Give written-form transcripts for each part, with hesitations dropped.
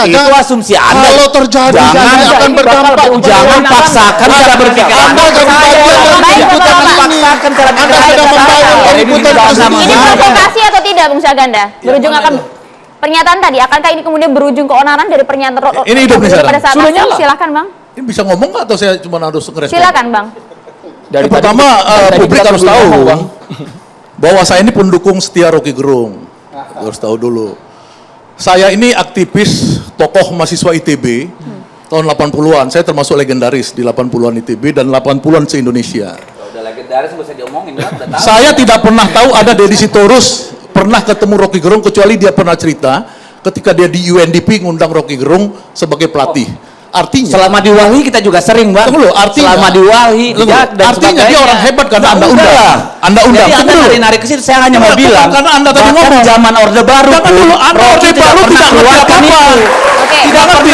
asumsinya. Itu asumsi Anda. Kalau terjadi akan berdampak. Jangan paksakan cara berpikir Anda. Jangan paksakan cara berpikir Anda. Ini provokasi atau tidak, Bung Syahganda? Berujung akan pernyataan tadi, akankah ini kemudian berujung keonaran dari pernyataan ini hidup pada saat sudah aksi? Silakan, Bang. Ini bisa ngomong nggak atau saya cuma harus ngerespon? Silakan, Bang. Yang pertama, publik harus tahu bahwa saya ini pendukung setia Rocky Gerung. Harus tahu dulu. Saya ini aktivis tokoh mahasiswa ITB tahun 80-an. Saya termasuk legendaris di 80-an ITB dan 80-an se-Indonesia. Udah legendaris nggak usah diomongin. Saya tidak pernah tahu ada Deddy Sitorus pernah ketemu Rocky Gerung, kecuali dia pernah cerita ketika dia di UNDP ngundang Rocky Gerung sebagai pelatih. Artinya selama di Walhi kita juga sering, Bang. Tunggu dulu, artinya selama di Walhi artinya dia orang hebat karena Anda undang. Anda undang. Jadi Anda narik ke situ, saya hanya mau bilang karena Anda tadi ngomong zaman Orde Baru. Jangan dulu, Anda Orde Baru tidak keluarkan itu. Tidak ngerti.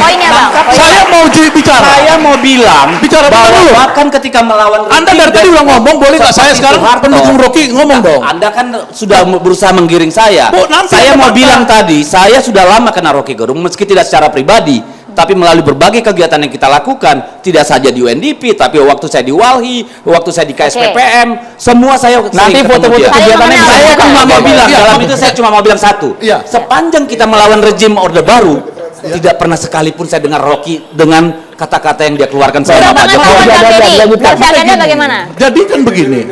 Poinnya, Bang. Saya mau bicara. Saya mau bilang bahwa kan ketika melawan Rocky, Anda dari tadi udah ngomong, boleh nggak saya sekarang pendukung Rocky ngomong dong? Anda kan sudah berusaha menggiring saya. Saya mau bilang tadi, saya sudah lama kenal Rocky Gerung meski tidak secara pribadi. Tapi melalui berbagai kegiatan yang kita lakukan, tidak saja di UNDP, tapi waktu saya di Walhi, waktu saya di KSPPM, semua saya nanti foto-foto kegiatannya saya cuma mau bilang, dalam itu saya cuma mau bilang satu, sepanjang kita melawan rejim Orde Baru, tidak pernah sekalipun saya dengar Rocky dengan kata-kata yang dia keluarkan saya Pak Jokowi. Bagaimana? Jadi kan begini,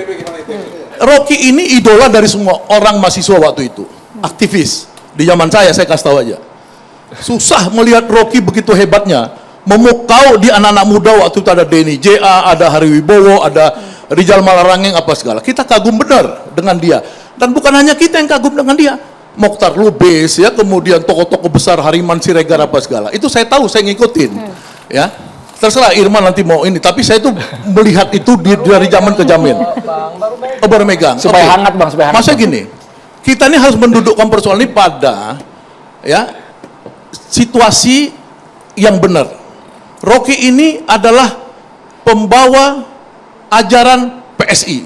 Rocky ini idola dari semua orang mahasiswa waktu itu, aktivis. Di zaman saya kasih tahu aja. Susah melihat Rocky begitu hebatnya memukau di anak-anak muda. Waktu itu ada Denny J.A., ada Hari Wibowo, ada Rizal Malarangeng, apa segala. Kita kagum benar dengan dia, dan bukan hanya kita yang kagum dengan dia. Mokhtar Lubis, ya, kemudian tokoh-tokoh besar Hariman Siregar, apa segala. Itu saya tahu, saya ngikutin. Ya, terserah Irman nanti mau ini, tapi saya tuh melihat itu dari zaman ke zaman. Baru megang supaya hangat, Bang, supaya hangat. Masa gini, kita ini harus mendudukkan persoalan ini pada situasi yang benar. Rocky ini adalah pembawa ajaran PSI,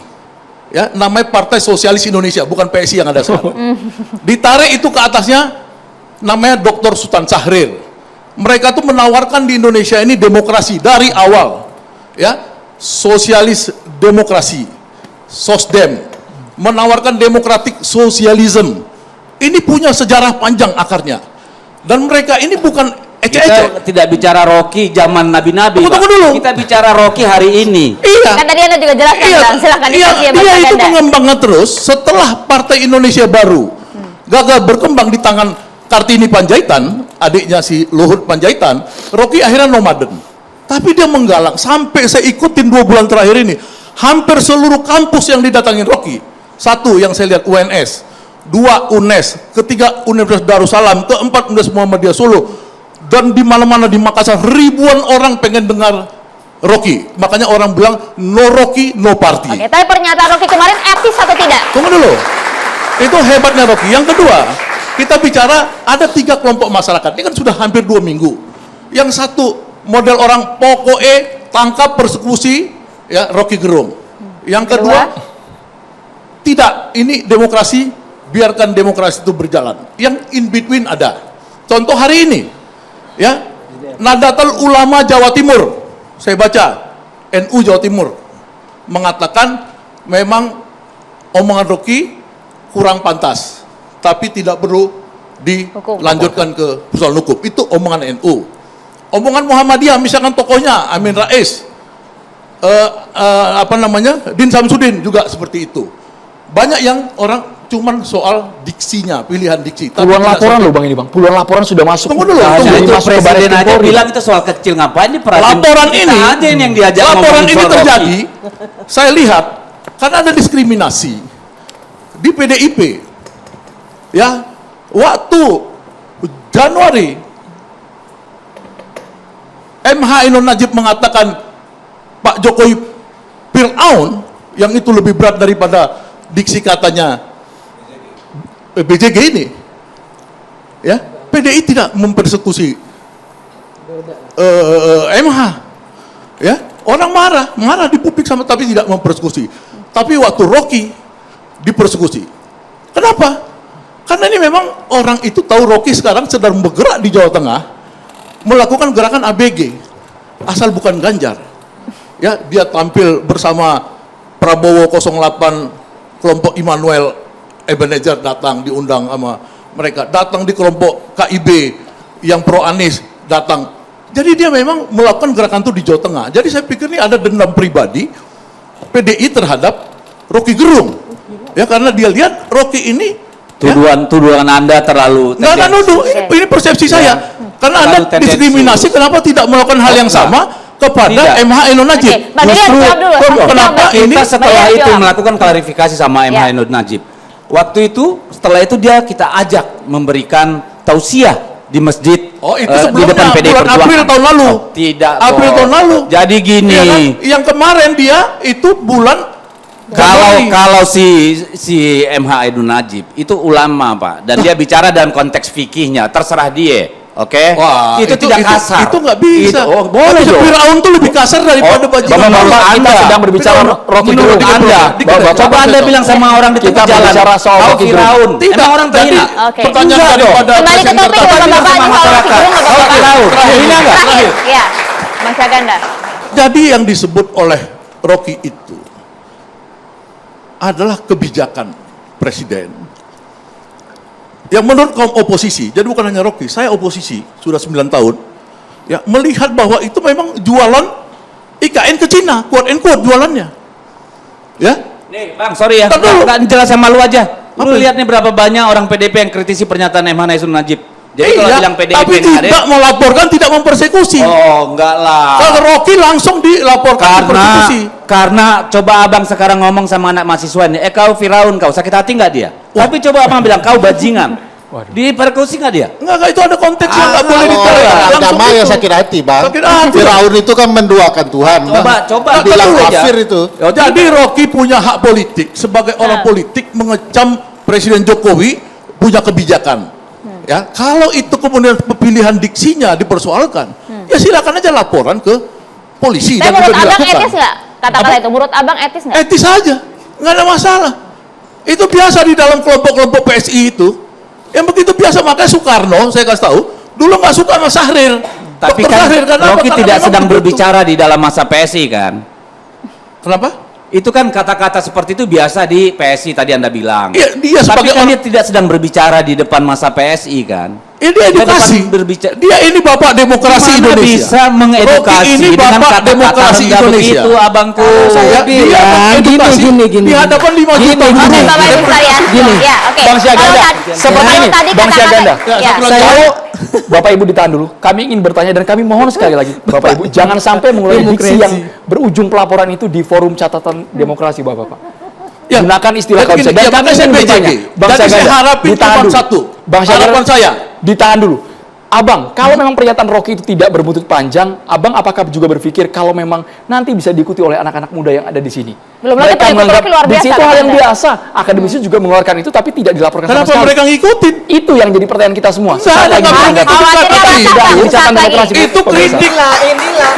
ya, namanya Partai Sosialis Indonesia, bukan PSI yang ada sekarang. Ditarik itu ke atasnya namanya Dr. Sultan Syahrir. Mereka tuh menawarkan di Indonesia ini demokrasi dari awal, ya, sosialis demokrasi, SOSDEM, menawarkan demokratik sosialisme. Ini punya sejarah panjang akarnya. Dan mereka ini bukan ecek-ecek. Kita tidak bicara Rocky zaman Nabi-Nabi. Tunggu dulu. Kita bicara Rocky hari ini. Iya. Kan tadi Anda juga jelaskan, Bang. Silakan. Iya, dia itu mengembangkan terus setelah Partai Indonesia Baru gagal berkembang di tangan Kartini Panjaitan, adiknya si Luhut Panjaitan. Rocky akhirnya nomaden. Tapi dia menggalang, sampai saya ikutin 2 bulan terakhir ini, hampir seluruh kampus yang didatangin Rocky. 1 yang saya lihat UNS, 2 UNES, 3 Universitas Darussalam, 4 Universitas Muhammadiyah Solo, dan di mana-mana di Makassar ribuan orang pengen dengar Rocky. Makanya orang bilang no Rocky no party. Oke, tapi pernyataan Rocky kemarin etis atau tidak? Tunggu dulu, itu hebatnya Rocky. Yang kedua, kita bicara ada 3 kelompok masyarakat. Ini kan sudah hampir 2 minggu. Yang satu model orang pokoknya tangkap persekusi, ya, Rocky Gerung. Yang kedua, tidak, ini demokrasi, biarkan demokrasi itu berjalan. Yang in between ada. Contoh hari ini, ya, Nahdlatul Ulama Jawa Timur, saya baca, NU Jawa Timur mengatakan memang omongan Rocky kurang pantas, tapi tidak perlu dilanjutkan ke persoalan hukum. Itu omongan NU. Omongan Muhammadiyah, misalkan tokohnya Amin Rais, Din Samsudin juga seperti itu. Banyak yang orang cuman soal diksinya, pilihan diksi. Puluhan laporan loh Bang ini Bang, puluhan laporan sudah masuk. Tunggu dulu, itu presiden aja bilang itu soal kecil, ngapain ini laporan ini aja yang diajak laporan ini terjadi, saya lihat karena ada diskriminasi di PDIP, ya, waktu Januari MH Ainun Najib mengatakan Pak Jokowi Fir'aun, yang itu lebih berat daripada diksi katanya BJG ini, ya, PDI tidak mempersekusi MH, ya, orang marah di publik sama, tapi tidak mempersekusi. Tapi waktu Rocky dipersekusi, kenapa? Karena ini memang orang itu tahu Rocky sekarang sedang bergerak di Jawa Tengah, melakukan gerakan ABG, asal bukan Ganjar. Ya, dia tampil bersama Prabowo 08, kelompok Immanuel Ebenezer datang diundang sama mereka, datang di kelompok KIB yang pro Anies datang. Jadi dia memang melakukan gerakan itu di Jawa Tengah. Jadi saya pikir ini ada dendam pribadi PDI terhadap Rocky Gerung. Ya, karena dia lihat Rocky ini Tuduhan Anda terlalu nggak nuduh, ini persepsi saya. Karena Anda diskriminasi, kenapa tidak melakukan hal yang sama kepada MH Eno Najib? Oke, Mbak Dilian jawab dulu. Kenapa ini kita setelah Mbak itu jawab. melakukan klarifikasi sama MH Ya. Eno Najib. Waktu itu, setelah itu kita ajak memberikan tausiah di masjid Oh, itu di sebelumnya, depan PDI bulan Perjuangan. April tahun lalu. Oh, tidak. April kok. tahun lalu. Jadi gini. Iya kan? Yang kemarin dia itu bulan Januari. Kalau si MH Eno Najib itu ulama, Pak, dan dia bicara dalam konteks fikihnya, terserah dia. Oke? Wah, itu tidak kasar. Itu nggak bisa. Oh, boleh Tapi dong. Firaun tuh lebih kasar daripada bajingan. Bapak-bapak, kita Anda. sedang berbicara Rocky Menurut Gerung. Anda, Bapak-bapak, coba Anda bilang sama orang di Kita tengah jalan, berbicara soal kau Rocky Gerung. Firaun. Tidak. Emang orang terhina? Jadi, Oke. pertanyaan Enggak dong. daripada Kembali ke Presiden topik terpilih. Bapak-bapak sama ini soal masyarakat. Rocky Gerung nggak Kau apa-apa. Firaun. Terhina nggak? Terakhir, ya, Bang Syaganda. Jadi yang disebut oleh Rocky itu adalah kebijakan presiden yang menurut kaum oposisi, jadi bukan hanya Rocky, saya oposisi sudah 9 tahun, ya, melihat bahwa itu memang jualan IKN ke Cina, quote and quote jualannya, ya. Nih, Bang, sorry ya, Ntar dulu. nggak jelas sama lu aja. Lu Apa? lihat nih berapa banyak orang PDP yang kritisi pernyataan MH Eno Najib. Jadi kalau Iya, bilang PDP tapi nggak ada, tidak melaporkan, tidak mempersekusi. oh enggak lah. Kalau Rocky langsung dilaporkan persekusi. Karena coba abang sekarang ngomong sama anak mahasiswa ini, kau Firaun, kau sakit hati nggak dia? Tapi coba abang bilang kau bajingan, dipersekusi nggak dia? Enggak, itu ada konteks yang nggak boleh ditarik. Langsung Agama yang itu. sakit hati, Bang. Sakit hati. Firaun itu kan menduakan Tuhan. Coba bilang dulu aja. kafir itu. Jadi Rocky punya hak politik sebagai orang politik mengecam Presiden Jokowi punya kebijakan. Ya, kalau itu kemudian pemilihan diksinya dipersoalkan, ya silakan aja laporan ke polisi Tapi dan menurut sudah abang dilakukan. etis nggak? Kata-kata itu, menurut abang etis nggak? Etis saja, nggak ada masalah. Itu biasa di dalam kelompok-kelompok PSI itu. Yang begitu biasa, makanya Soekarno, saya kasih tahu, dulu nggak suka sama Sahrir. Tapi Dr. kan Sahrir, kenapa? Rocky Karena tidak memang sedang begitu. berbicara di dalam masa PSI kan? Kenapa? Itu kan kata-kata seperti itu biasa di PSI tadi Anda bilang. Iya, dia Tapi sebagai kan orang, dia tidak sedang berbicara di depan masa PSI kan? ini edukasi. Dia berbicara- Dia ini bapak demokrasi Gimana Indonesia. bisa mengedukasi Rocky ini dengan bapak kata-kata demokrasi rendah Indonesia. begitu, abangku? Saya dia mengedukasi gini. di hadapan 5 juta Oke, guru. Bapak Ibu sekalian. Gini, Ya, oke. Bang Syaganda, Kalau seperti kalau ini, tadi Bang kata-kata- Syaganda. ya. Kalau Bapak Ibu ditahan dulu, kami ingin bertanya dan kami mohon sekali lagi, Bapak Ibu jangan sampai mengulangi diksi yang berujung pelaporan itu di forum catatan demokrasi, Bapak-Bapak. Ya. Gunakan istilah Jadi konsep. gini, Dan ya, kami makanya ingin saya bertanya, BCG. Bang Jadi saya Syaganda, harapin ditahan cuma dulu. satu. Bang Syaganda, Harapan saya. ditahan dulu. Abang, kalau memang pernyataan Rocky itu tidak berbuntut panjang, Abang apakah juga berpikir kalau memang nanti bisa diikuti oleh anak-anak muda yang ada di sini? Belum lagi pengikut menganggap Rocky luar biasa, diksi itu hal yang Anda. biasa. Akademisi juga mengeluarkan itu tapi tidak dilaporkan sama Kenapa sekali. mereka ngikutin? Itu yang jadi pertanyaan kita semua. Enggak Sesaat ada, lagi nggak kita boleh akan- ngikutin. Khawatirnya Tapi rasa, Tidak, Pak. ini catatan Sesaat lagi. demokrasi. Itu pemirsa. klinik. Inilah